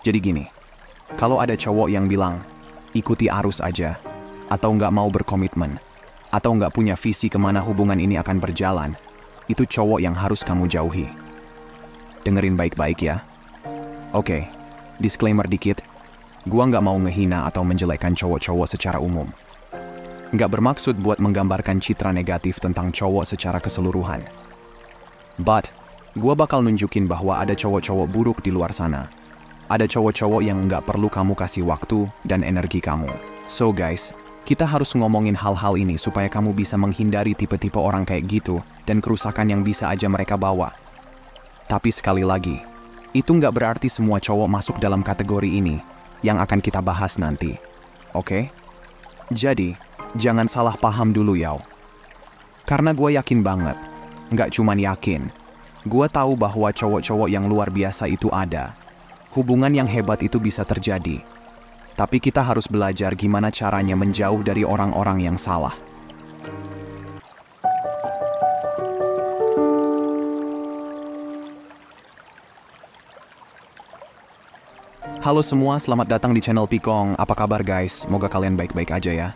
Jadi gini, kalau ada cowok yang bilang, ikuti arus aja, atau nggak mau berkomitmen, atau nggak punya visi kemana hubungan ini akan berjalan, itu cowok yang harus kamu jauhi. Dengerin baik-baik ya. Oke, disclaimer dikit, gua nggak mau ngehina atau menjelekkan cowok-cowok secara umum. Nggak bermaksud buat menggambarkan citra negatif tentang cowok secara keseluruhan. But, gua bakal nunjukin bahwa ada cowok-cowok buruk di luar sana. Ada cowok-cowok yang nggak perlu kamu kasih waktu dan energi kamu. So guys, kita harus ngomongin hal-hal ini supaya kamu bisa menghindari tipe-tipe orang kayak gitu dan kerusakan yang bisa aja mereka bawa. Tapi sekali lagi, itu nggak berarti semua cowok masuk dalam kategori ini yang akan kita bahas nanti. Oke? Jadi, jangan salah paham dulu yaw. Karena gue yakin banget, nggak cuman yakin, gue tahu bahwa cowok-cowok yang luar biasa itu ada. Hubungan yang hebat itu bisa terjadi. Tapi kita harus belajar gimana caranya menjauh dari orang-orang yang salah. Halo semua, selamat datang di channel Pikong. Apa kabar guys? Semoga kalian baik-baik aja ya.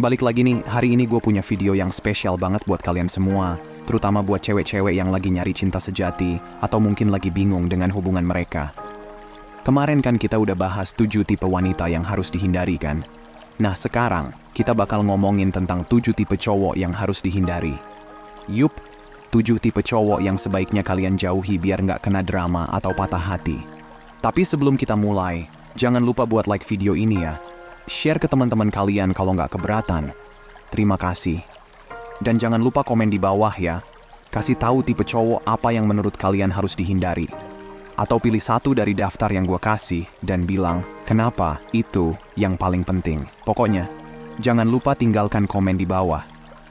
Balik lagi nih, hari ini gue punya video yang spesial banget buat kalian semua. Terutama buat cewek-cewek yang lagi nyari cinta sejati atau mungkin lagi bingung dengan hubungan mereka. Kemarin kan kita udah bahas 7 tipe wanita yang harus dihindari kan? Nah sekarang, kita bakal ngomongin tentang 7 tipe cowok yang harus dihindari. Yup, 7 tipe cowok yang sebaiknya kalian jauhi biar nggak kena drama atau patah hati. Tapi sebelum kita mulai, jangan lupa buat like video ini ya. Share ke teman-teman kalian kalau nggak keberatan. Terima kasih. Dan jangan lupa komen di bawah ya. Kasih tahu tipe cowok apa yang menurut kalian harus dihindari. Atau pilih satu dari daftar yang gue kasih dan bilang kenapa itu yang paling penting. Pokoknya, jangan lupa tinggalkan komen di bawah.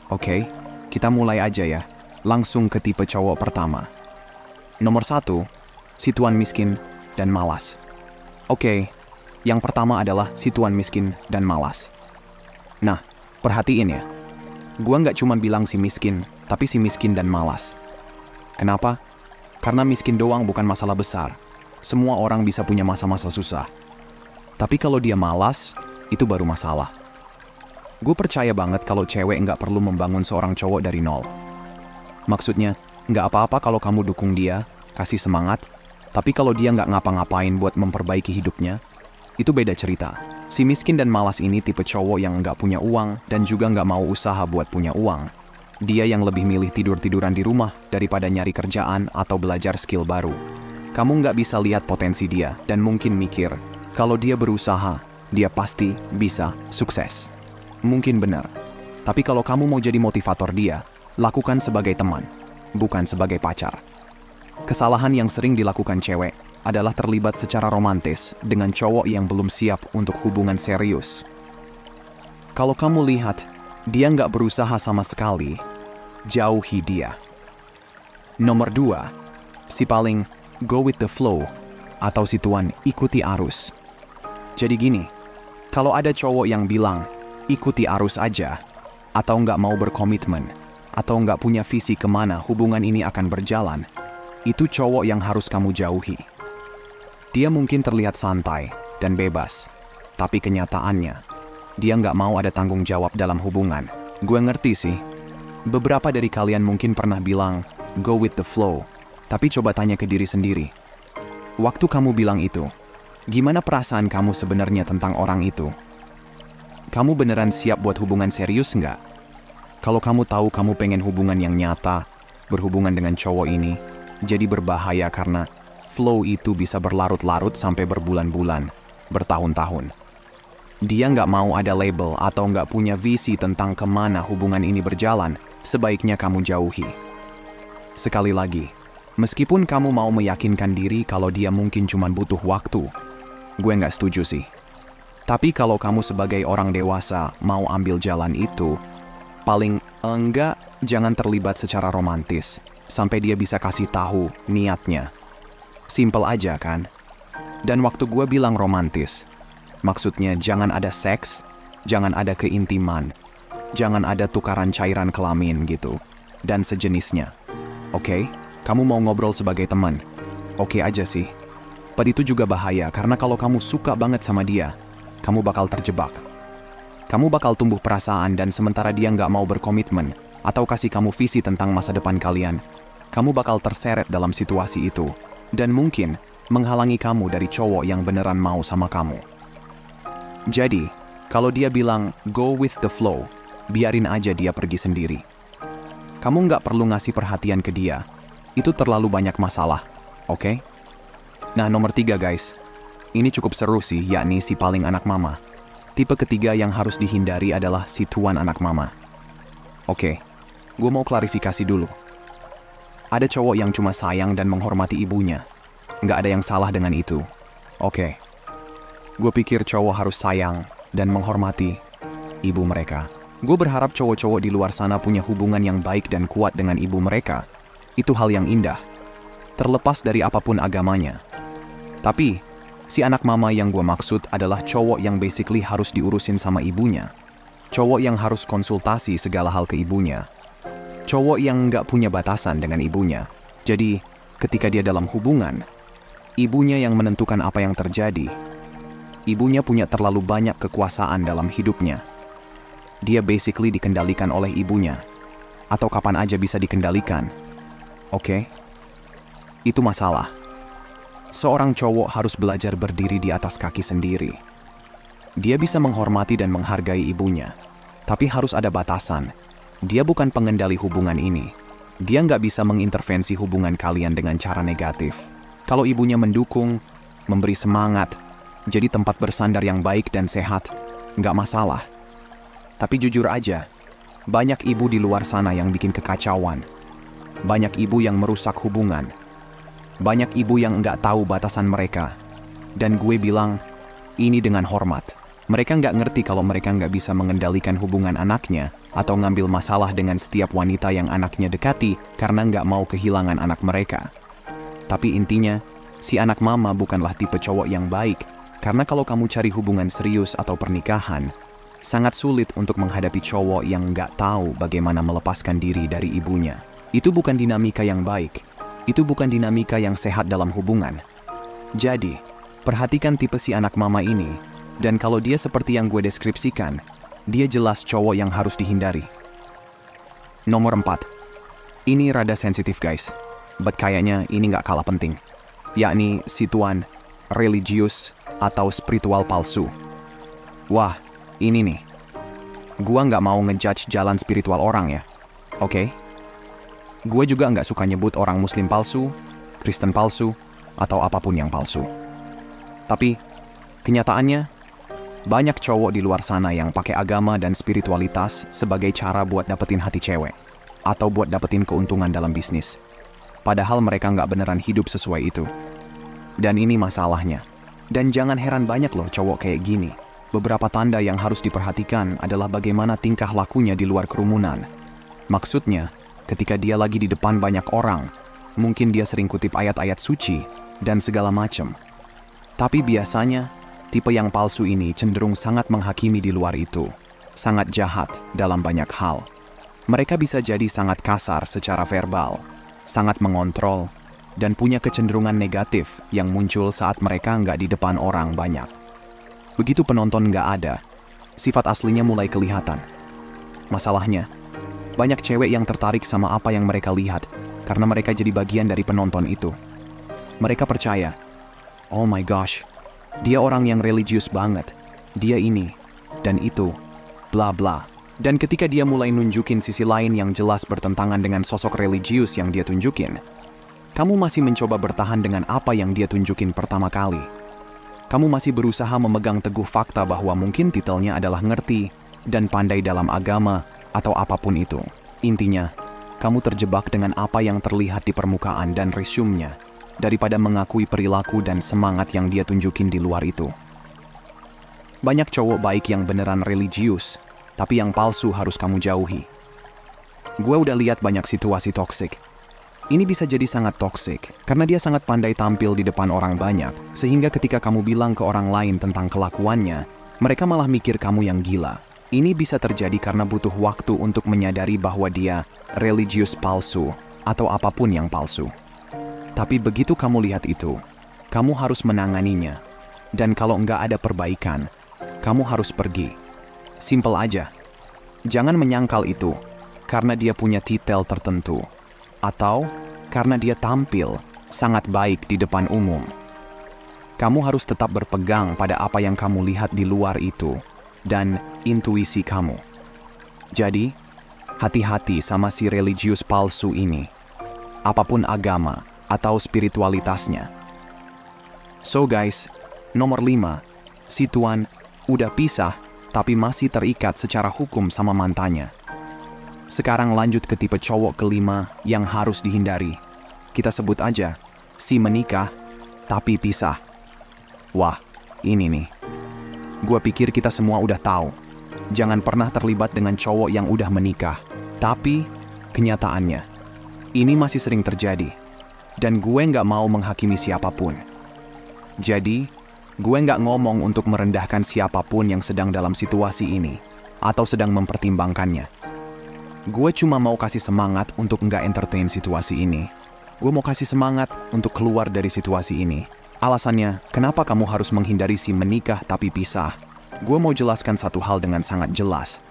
Oke, kita mulai aja ya. Langsung ke tipe cowok pertama. Nomor 1, si tuan miskin dan malas. Oke, yang pertama adalah si tuan miskin dan malas. Nah, perhatiin ya. Gue nggak cuma bilang si miskin, tapi si miskin dan malas. Kenapa? Karena miskin doang bukan masalah besar. Semua orang bisa punya masa-masa susah. Tapi kalau dia malas, itu baru masalah. Gue percaya banget kalau cewek nggak perlu membangun seorang cowok dari nol. Maksudnya, nggak apa-apa kalau kamu dukung dia, kasih semangat, tapi kalau dia nggak ngapa-ngapain buat memperbaiki hidupnya, itu beda cerita. Si miskin dan malas ini tipe cowok yang nggak punya uang dan juga nggak mau usaha buat punya uang. Dia yang lebih milih tidur-tiduran di rumah daripada nyari kerjaan atau belajar skill baru. Kamu nggak bisa lihat potensi dia dan mungkin mikir, kalau dia berusaha, dia pasti bisa sukses. Mungkin benar. Tapi kalau kamu mau jadi motivator dia, lakukan sebagai teman, bukan sebagai pacar. Kesalahan yang sering dilakukan cewek adalah terlibat secara romantis dengan cowok yang belum siap untuk hubungan serius. Kalau kamu lihat, dia nggak berusaha sama sekali, jauhi dia. Nomor 2, si paling go with the flow, atau si tuan ikuti arus. Jadi gini, kalau ada cowok yang bilang, ikuti arus aja, atau nggak mau berkomitmen, atau nggak punya visi kemana hubungan ini akan berjalan, itu cowok yang harus kamu jauhi. Dia mungkin terlihat santai dan bebas, tapi kenyataannya, dia nggak mau ada tanggung jawab dalam hubungan. Gue ngerti sih, beberapa dari kalian mungkin pernah bilang, go with the flow, tapi coba tanya ke diri sendiri. Waktu kamu bilang itu, gimana perasaan kamu sebenarnya tentang orang itu? Kamu beneran siap buat hubungan serius nggak? Kalau kamu tahu kamu pengen hubungan yang nyata, berhubungan dengan cowok ini, jadi berbahaya karena flow itu bisa berlarut-larut sampai berbulan-bulan, bertahun-tahun. Dia nggak mau ada label atau nggak punya visi tentang kemana hubungan ini berjalan, sebaiknya kamu jauhi. Sekali lagi, meskipun kamu mau meyakinkan diri kalau dia mungkin cuma butuh waktu, gue nggak setuju sih. Tapi kalau kamu sebagai orang dewasa mau ambil jalan itu, paling enggak jangan terlibat secara romantis, sampai dia bisa kasih tahu niatnya. Simple aja kan? Dan waktu gue bilang romantis, maksudnya jangan ada seks, jangan ada keintiman, jangan ada tukaran cairan kelamin gitu, dan sejenisnya. Oke? Kamu mau ngobrol sebagai teman? Oke aja sih. But itu juga bahaya karena kalau kamu suka banget sama dia, kamu bakal terjebak. Kamu bakal tumbuh perasaan dan sementara dia nggak mau berkomitmen atau kasih kamu visi tentang masa depan kalian, kamu bakal terseret dalam situasi itu dan mungkin menghalangi kamu dari cowok yang beneran mau sama kamu. Jadi, kalau dia bilang go with the flow, biarin aja dia pergi sendiri. Kamu nggak perlu ngasih perhatian ke dia. Itu terlalu banyak masalah, oke? Nah, nomor 3 guys. Ini cukup seru sih, yakni si paling anak mama. Tipe ketiga yang harus dihindari adalah si tuan anak mama. Oke, gue mau klarifikasi dulu. Ada cowok yang cuma sayang dan menghormati ibunya. Nggak ada yang salah dengan itu. Oke. Gue pikir cowok harus sayang dan menghormati ibu mereka. Gue berharap cowok-cowok di luar sana punya hubungan yang baik dan kuat dengan ibu mereka. Itu hal yang indah. Terlepas dari apapun agamanya. Tapi, si anak mama yang gue maksud adalah cowok yang basically harus diurusin sama ibunya. Cowok yang harus konsultasi segala hal ke ibunya. Cowok yang nggak punya batasan dengan ibunya. Jadi, ketika dia dalam hubungan, ibunya yang menentukan apa yang terjadi. Ibunya punya terlalu banyak kekuasaan dalam hidupnya. Dia basically dikendalikan oleh ibunya. Atau kapan aja bisa dikendalikan. Oke? Itu masalah. Seorang cowok harus belajar berdiri di atas kaki sendiri. Dia bisa menghormati dan menghargai ibunya. Tapi harus ada batasan. Dia bukan pengendali hubungan ini. Dia nggak bisa mengintervensi hubungan kalian dengan cara negatif. Kalau ibunya mendukung, memberi semangat, jadi tempat bersandar yang baik dan sehat, nggak masalah. Tapi jujur aja, banyak ibu di luar sana yang bikin kekacauan. Banyak ibu yang merusak hubungan. Banyak ibu yang nggak tahu batasan mereka. Dan gue bilang, ini dengan hormat. Mereka nggak ngerti kalau mereka nggak bisa mengendalikan hubungan anaknya atau ngambil masalah dengan setiap wanita yang anaknya dekati karena nggak mau kehilangan anak mereka. Tapi intinya, si anak mama bukanlah tipe cowok yang baik karena kalau kamu cari hubungan serius atau pernikahan, sangat sulit untuk menghadapi cowok yang nggak tahu bagaimana melepaskan diri dari ibunya. Itu bukan dinamika yang baik. Itu bukan dinamika yang sehat dalam hubungan. Jadi, perhatikan tipe si anak mama ini, dan kalau dia seperti yang gue deskripsikan, dia jelas cowok yang harus dihindari. Nomor 4. Ini rada sensitif guys, but kayaknya ini nggak kalah penting, yakni si tuan religius atau spiritual palsu. Wah, ini nih. Gua nggak mau ngejudge jalan spiritual orang ya, oke? Gue juga nggak suka nyebut orang muslim palsu, Kristen palsu, atau apapun yang palsu. Tapi, kenyataannya, banyak cowok di luar sana yang pakai agama dan spiritualitas sebagai cara buat dapetin hati cewek, atau buat dapetin keuntungan dalam bisnis. Padahal mereka nggak beneran hidup sesuai itu. Dan ini masalahnya. Dan jangan heran banyak loh cowok kayak gini. Beberapa tanda yang harus diperhatikan adalah bagaimana tingkah lakunya di luar kerumunan. Maksudnya, ketika dia lagi di depan banyak orang, mungkin dia sering kutip ayat-ayat suci dan segala macam. Tapi biasanya, tipe yang palsu ini cenderung sangat menghakimi di luar itu. Sangat jahat dalam banyak hal. Mereka bisa jadi sangat kasar secara verbal, sangat mengontrol, dan punya kecenderungan negatif yang muncul saat mereka nggak di depan orang banyak. Begitu penonton nggak ada, sifat aslinya mulai kelihatan. Masalahnya, banyak cewek yang tertarik sama apa yang mereka lihat karena mereka jadi bagian dari penonton itu. Mereka percaya, oh my gosh, dia orang yang religius banget, dia ini, dan itu, bla bla. Dan ketika dia mulai nunjukin sisi lain yang jelas bertentangan dengan sosok religius yang dia tunjukin, kamu masih mencoba bertahan dengan apa yang dia tunjukin pertama kali. Kamu masih berusaha memegang teguh fakta bahwa mungkin titelnya adalah ngerti dan pandai dalam agama atau apapun itu. Intinya, kamu terjebak dengan apa yang terlihat di permukaan dan resume-nya daripada mengakui perilaku dan semangat yang dia tunjukin di luar itu. Banyak cowok baik yang beneran religius, tapi yang palsu harus kamu jauhi. Gue udah lihat banyak situasi toksik. Ini bisa jadi sangat toksik karena dia sangat pandai tampil di depan orang banyak, sehingga ketika kamu bilang ke orang lain tentang kelakuannya, mereka malah mikir kamu yang gila. Ini bisa terjadi karena butuh waktu untuk menyadari bahwa dia religius palsu atau apapun yang palsu. Tapi begitu kamu lihat itu, kamu harus menanganinya. Dan kalau nggak ada perbaikan, kamu harus pergi. Simple aja. Jangan menyangkal itu karena dia punya titel tertentu, atau karena dia tampil sangat baik di depan umum. Kamu harus tetap berpegang pada apa yang kamu lihat di luar itu dan intuisi kamu. Jadi, hati-hati sama si religius palsu ini, apapun agama atau spiritualitasnya. So guys, nomor 5, si Tuan udah pisah tapi masih terikat secara hukum sama mantannya. Sekarang lanjut ke tipe cowok kelima yang harus dihindari. Kita sebut aja, si menikah tapi pisah. Wah, ini nih. Gua pikir kita semua udah tahu. Jangan pernah terlibat dengan cowok yang udah menikah. Tapi, kenyataannya, ini masih sering terjadi. Dan gue nggak mau menghakimi siapapun. Jadi, gue nggak ngomong untuk merendahkan siapapun yang sedang dalam situasi ini, atau sedang mempertimbangkannya. Gue cuma mau kasih semangat untuk nggak entertain situasi ini. Gue mau kasih semangat untuk keluar dari situasi ini. Alasannya, kenapa kamu harus menghindari si menikah tapi pisah? Gue mau jelaskan satu hal dengan sangat jelas.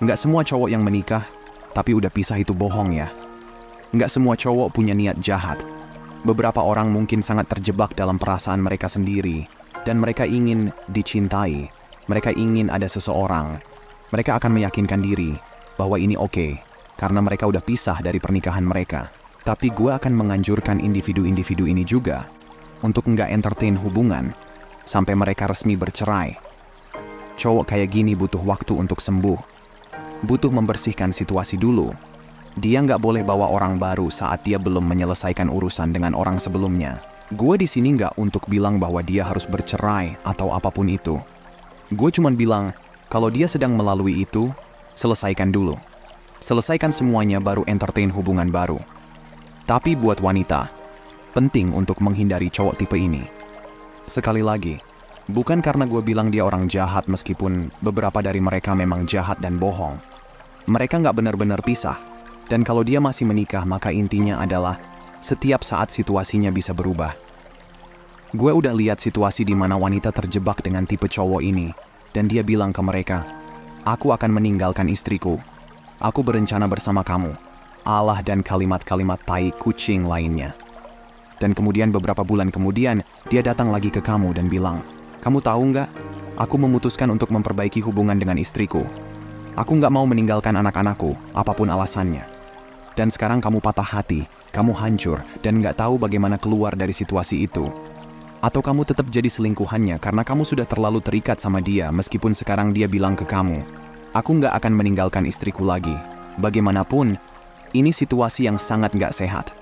Nggak semua cowok yang menikah tapi udah pisah itu bohong ya. Nggak semua cowok punya niat jahat. Beberapa orang mungkin sangat terjebak dalam perasaan mereka sendiri, dan mereka ingin dicintai. Mereka ingin ada seseorang. Mereka akan meyakinkan diri bahwa ini oke, karena mereka udah pisah dari pernikahan mereka. Tapi gue akan menganjurkan individu-individu ini juga untuk nggak entertain hubungan sampai mereka resmi bercerai. Cowok kayak gini butuh waktu untuk sembuh. Butuh membersihkan situasi dulu. Dia nggak boleh bawa orang baru saat dia belum menyelesaikan urusan dengan orang sebelumnya. Gue di sini nggak untuk bilang bahwa dia harus bercerai atau apapun itu. Gue cuman bilang, kalau dia sedang melalui itu, selesaikan dulu. Selesaikan semuanya baru entertain hubungan baru. Tapi buat wanita, penting untuk menghindari cowok tipe ini. Sekali lagi, bukan karena gue bilang dia orang jahat meskipun beberapa dari mereka memang jahat dan bohong. Mereka nggak benar-benar pisah. Dan kalau dia masih menikah, maka intinya adalah setiap saat situasinya bisa berubah. Gue udah lihat situasi di mana wanita terjebak dengan tipe cowok ini. Dan dia bilang ke mereka, aku akan meninggalkan istriku. Aku berencana bersama kamu. Allah dan kalimat-kalimat tai kucing lainnya. Dan kemudian beberapa bulan kemudian, dia datang lagi ke kamu dan bilang, kamu tahu nggak? Aku memutuskan untuk memperbaiki hubungan dengan istriku. Aku nggak mau meninggalkan anak-anakku, apapun alasannya. Dan sekarang kamu patah hati, kamu hancur, dan nggak tahu bagaimana keluar dari situasi itu. Atau kamu tetap jadi selingkuhannya karena kamu sudah terlalu terikat sama dia meskipun sekarang dia bilang ke kamu, aku nggak akan meninggalkan istriku lagi. Bagaimanapun, ini situasi yang sangat nggak sehat.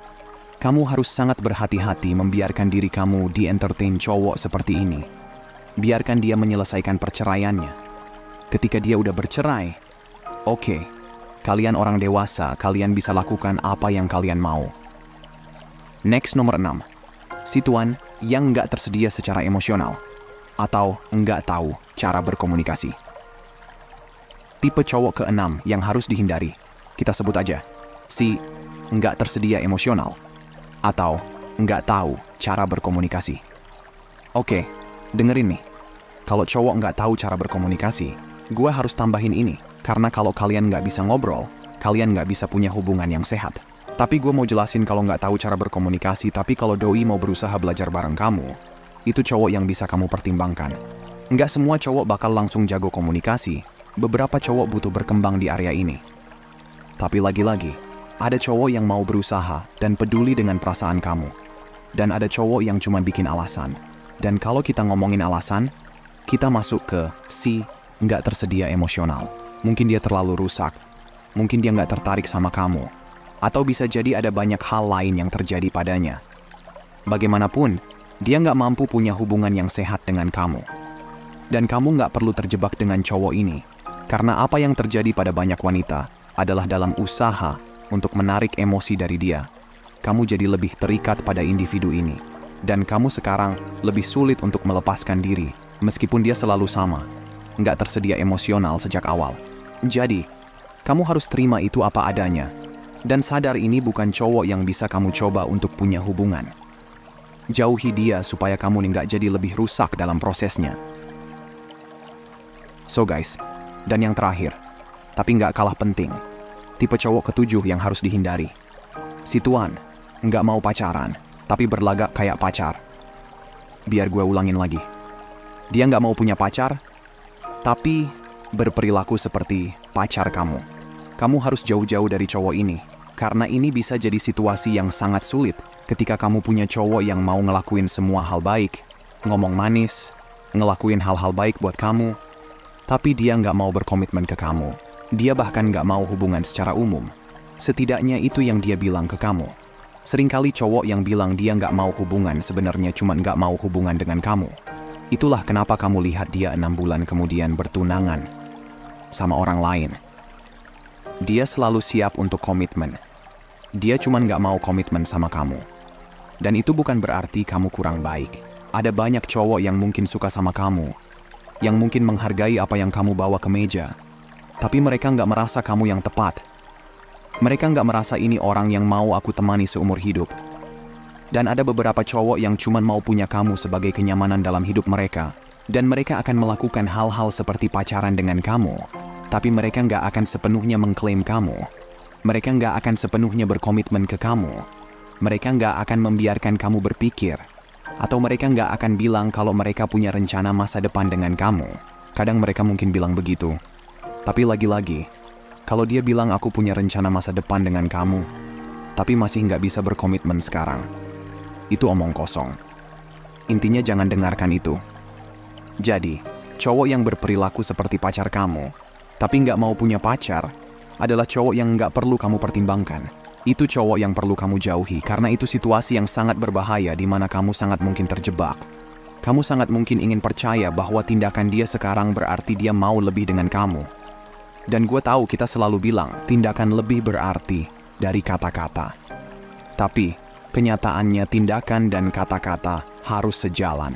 Kamu harus sangat berhati-hati membiarkan diri kamu di-entertain cowok seperti ini. Biarkan dia menyelesaikan perceraiannya. Ketika dia udah bercerai, oke, kalian orang dewasa, kalian bisa lakukan apa yang kalian mau. Next, nomor 6. Si Tuan yang nggak tersedia secara emosional atau nggak tahu cara berkomunikasi. Tipe cowok ke-6 yang harus dihindari, kita sebut aja, si nggak tersedia emosional atau nggak tahu cara berkomunikasi. Oke, dengerin nih. Kalau cowok nggak tahu cara berkomunikasi, gue harus tambahin ini. Karena kalau kalian nggak bisa ngobrol, kalian nggak bisa punya hubungan yang sehat. Tapi gue mau jelasin kalau nggak tahu cara berkomunikasi, tapi kalau doi mau berusaha belajar bareng kamu, itu cowok yang bisa kamu pertimbangkan. Nggak semua cowok bakal langsung jago komunikasi. Beberapa cowok butuh berkembang di area ini. Tapi lagi-lagi, ada cowok yang mau berusaha dan peduli dengan perasaan kamu. Dan ada cowok yang cuma bikin alasan. Dan kalau kita ngomongin alasan, kita masuk ke si nggak tersedia emosional. Mungkin dia terlalu rusak. Mungkin dia nggak tertarik sama kamu. Atau bisa jadi ada banyak hal lain yang terjadi padanya. Bagaimanapun, dia nggak mampu punya hubungan yang sehat dengan kamu. Dan kamu nggak perlu terjebak dengan cowok ini. Karena apa yang terjadi pada banyak wanita adalah dalam usaha untuk menarik emosi dari dia. Kamu jadi lebih terikat pada individu ini. Dan kamu sekarang lebih sulit untuk melepaskan diri, meskipun dia selalu sama. Nggak tersedia emosional sejak awal. Jadi, kamu harus terima itu apa adanya. Dan sadar ini bukan cowok yang bisa kamu coba untuk punya hubungan. Jauhi dia supaya kamu nggak jadi lebih rusak dalam prosesnya. So guys, dan yang terakhir, tapi nggak kalah penting, tipe cowok ketujuh yang harus dihindari. Si Tuan, nggak mau pacaran, tapi berlagak kayak pacar. Biar gue ulangin lagi. Dia nggak mau punya pacar, tapi berperilaku seperti pacar kamu. Kamu harus jauh-jauh dari cowok ini, karena ini bisa jadi situasi yang sangat sulit ketika kamu punya cowok yang mau ngelakuin semua hal baik, ngomong manis, ngelakuin hal-hal baik buat kamu, tapi dia nggak mau berkomitmen ke kamu. Dia bahkan nggak mau hubungan secara umum. Setidaknya itu yang dia bilang ke kamu. Seringkali cowok yang bilang dia nggak mau hubungan sebenarnya cuma nggak mau hubungan dengan kamu. Itulah kenapa kamu lihat dia 6 bulan kemudian bertunangan sama orang lain. Dia selalu siap untuk komitmen. Dia cuma nggak mau komitmen sama kamu. Dan itu bukan berarti kamu kurang baik. Ada banyak cowok yang mungkin suka sama kamu, yang mungkin menghargai apa yang kamu bawa ke meja. Tapi mereka nggak merasa kamu yang tepat. Mereka nggak merasa ini orang yang mau aku temani seumur hidup. Dan ada beberapa cowok yang cuma mau punya kamu sebagai kenyamanan dalam hidup mereka. Dan mereka akan melakukan hal-hal seperti pacaran dengan kamu. Tapi mereka nggak akan sepenuhnya mengklaim kamu. Mereka nggak akan sepenuhnya berkomitmen ke kamu. Mereka nggak akan membiarkan kamu berpikir. Atau mereka nggak akan bilang kalau mereka punya rencana masa depan dengan kamu. Kadang mereka mungkin bilang begitu. Tapi lagi-lagi, kalau dia bilang aku punya rencana masa depan dengan kamu, tapi masih nggak bisa berkomitmen sekarang, itu omong kosong. Intinya jangan dengarkan itu. Jadi, cowok yang berperilaku seperti pacar kamu, tapi nggak mau punya pacar, adalah cowok yang nggak perlu kamu pertimbangkan. Itu cowok yang perlu kamu jauhi, karena itu situasi yang sangat berbahaya di mana kamu sangat mungkin terjebak. Kamu sangat mungkin ingin percaya bahwa tindakan dia sekarang berarti dia mau lebih dengan kamu. Dan gue tahu kita selalu bilang, tindakan lebih berarti dari kata-kata. Tapi, kenyataannya tindakan dan kata-kata harus sejalan.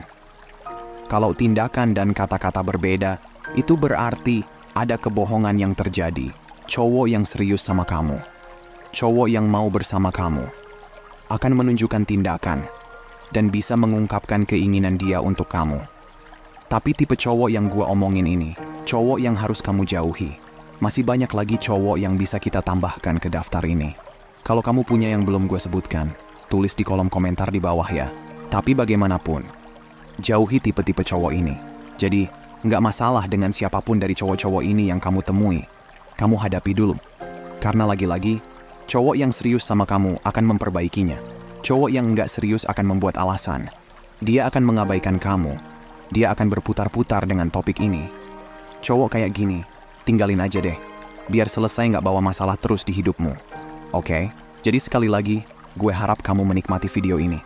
Kalau tindakan dan kata-kata berbeda, itu berarti ada kebohongan yang terjadi. Cowok yang serius sama kamu, cowok yang mau bersama kamu, akan menunjukkan tindakan dan bisa mengungkapkan keinginan dia untuk kamu. Tapi tipe cowok yang gue omongin ini, cowok yang harus kamu jauhi. Masih banyak lagi cowok yang bisa kita tambahkan ke daftar ini. Kalau kamu punya yang belum gue sebutkan, tulis di kolom komentar di bawah ya. Tapi bagaimanapun, jauhi tipe-tipe cowok ini. Jadi, nggak masalah dengan siapapun dari cowok-cowok ini yang kamu temui. Kamu hadapi dulu. Karena lagi-lagi, cowok yang serius sama kamu akan memperbaikinya. Cowok yang nggak serius akan membuat alasan. Dia akan mengabaikan kamu. Dia akan berputar-putar dengan topik ini. Cowok kayak gini, tinggalin aja deh. Biar selesai nggak bawa masalah terus di hidupmu. Oke? Jadi sekali lagi, gue harap kamu menikmati video ini.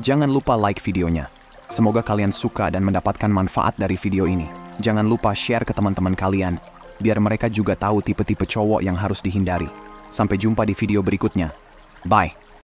Jangan lupa like videonya. Semoga kalian suka dan mendapatkan manfaat dari video ini. Jangan lupa share ke teman-teman kalian, biar mereka juga tahu tipe-tipe cowok yang harus dihindari. Sampai jumpa di video berikutnya. Bye!